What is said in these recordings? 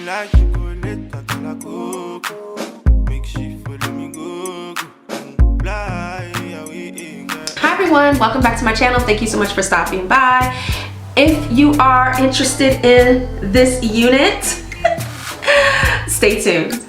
Hi everyone, welcome back to my channel. Thank you so much for stopping by. If you are interested in this unit, stay tuned.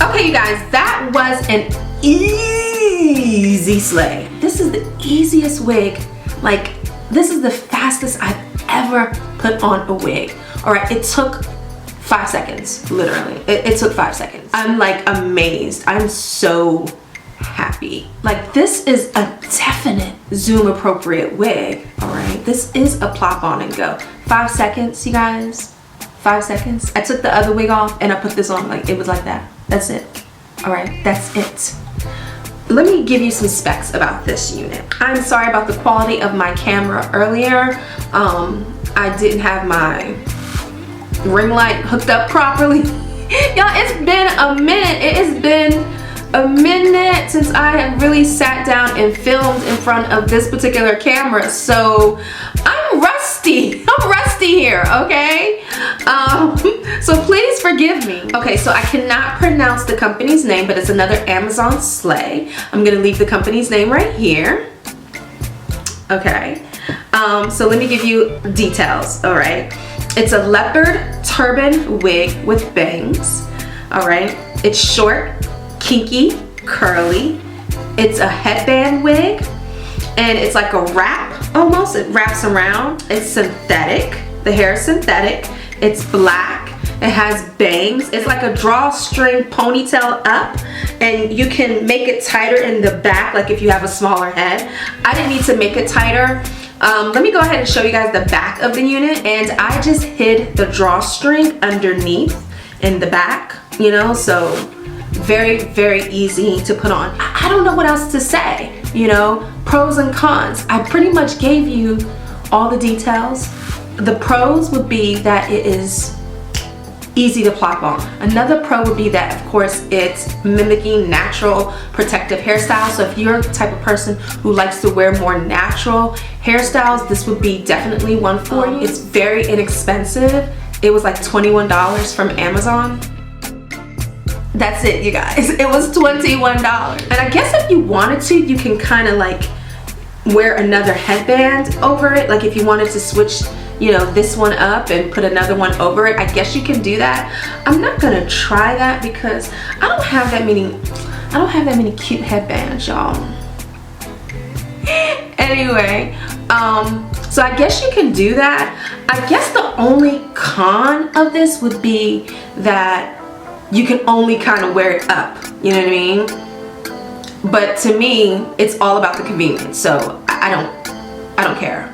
Okay, you guys, that was an easy slay. This is the easiest wig. Like, this is the fastest I've ever put on a wig. All right, it took 5 seconds, literally. It took 5 seconds. I'm like amazed. I'm so happy. Like, this is a definite Zoom appropriate wig. All right, this is a plop on and go. 5 seconds, you guys. 5 seconds. I took the other wig off and I put this on. Like, it was like that. That's it. All right, that's it. Let me give you some specs about this unit. I'm sorry about the quality of my camera earlier. I didn't have my ring light hooked up properly. Y'all, it's been a minute. It has been a minute since I have really sat down and filmed in front of this particular camera, so I'm rusty. I'm rusty here, okay? So please forgive me. Okay, so I cannot pronounce the company's name, but it's another Amazon slay. I'm gonna leave the company's name right here. Okay, so let me give you details, all right? It's a leopard turban wig with bangs, all right? It's short, kinky, curly. It's a headband wig, and it's like a wrap almost. It wraps around. It's synthetic. The hair is synthetic. It's black. It has bangs. It's like a drawstring ponytail up, and you can make it tighter in the back, like if you have a smaller head. I didn't need to make it tighter. Let me go ahead and show you guys the back of the unit, and I just hid the drawstring underneath in the back, you know, so very, very easy to put on. I don't know what else to say, you know, pros and cons. I pretty much gave you all the details. The pros would be that it is easy to plop on. Another pro would be that, of course, it's mimicking natural protective hairstyles. So if you're the type of person who likes to wear more natural hairstyles, this would be definitely one for you. It's very inexpensive. It was like $21 from Amazon. That's it, you guys. It was $21. And I guess if you wanted to, you can kind of like wear another headband over it. Like if you wanted to switch, you know, this one up and put another one over it, I guess you can do that. I'm not gonna try that because I don't have that many cute headbands, y'all. Anyway, so I guess you can do that. I guess the only con of this would be that you can only kind of wear it up, you know what I mean? But to me, it's all about the convenience, so I don't care.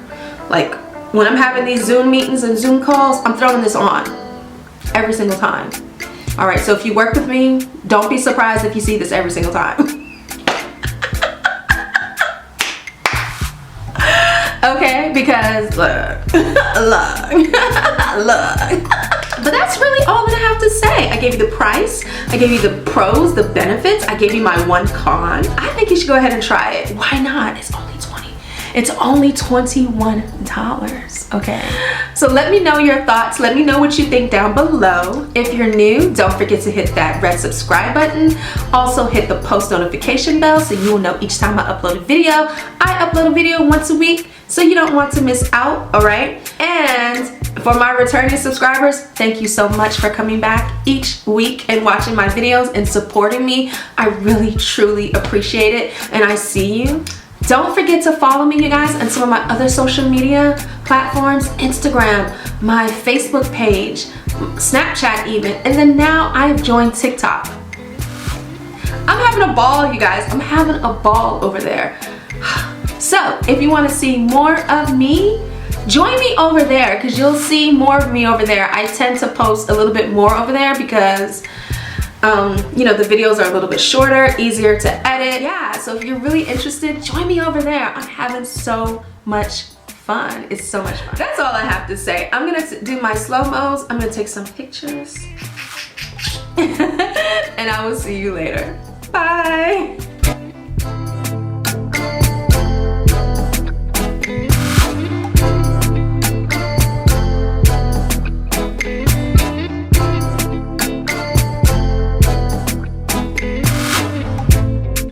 Like, when I'm having these Zoom meetings and Zoom calls, I'm throwing this on every single time. All right, so if you work with me, don't be surprised if you see this every single time. Okay, because look, look. But that's really all that I have to say. I gave you the price, I gave you the pros, the benefits, I gave you my one con. I think you should go ahead and try it. Why not? It's only $21, okay? So let me know your thoughts. Let me know what you think down below. If you're new, don't forget to hit that red subscribe button. Also hit the post notification bell so you will know each time I upload a video. I upload a video once a week, so you don't want to miss out, all right? And for my returning subscribers, thank you so much for coming back each week and watching my videos and supporting me. I really, truly appreciate it, and I see you. Don't forget to follow me, you guys, on some of my other social media platforms, Instagram, my Facebook page, Snapchat even, and then now I've joined TikTok. I'm having a ball, you guys. I'm having a ball over there. So if you want to see more of me, join me over there because you'll see more of me over there. I tend to post a little bit more over there because You know, the videos are a little bit shorter, easier to edit. Yeah, so if you're really interested, join me over there. I'm having so much fun. It's so much fun. That's all I have to say. I'm gonna do my slow-mos. I'm gonna take some pictures. And I will see you later. Bye.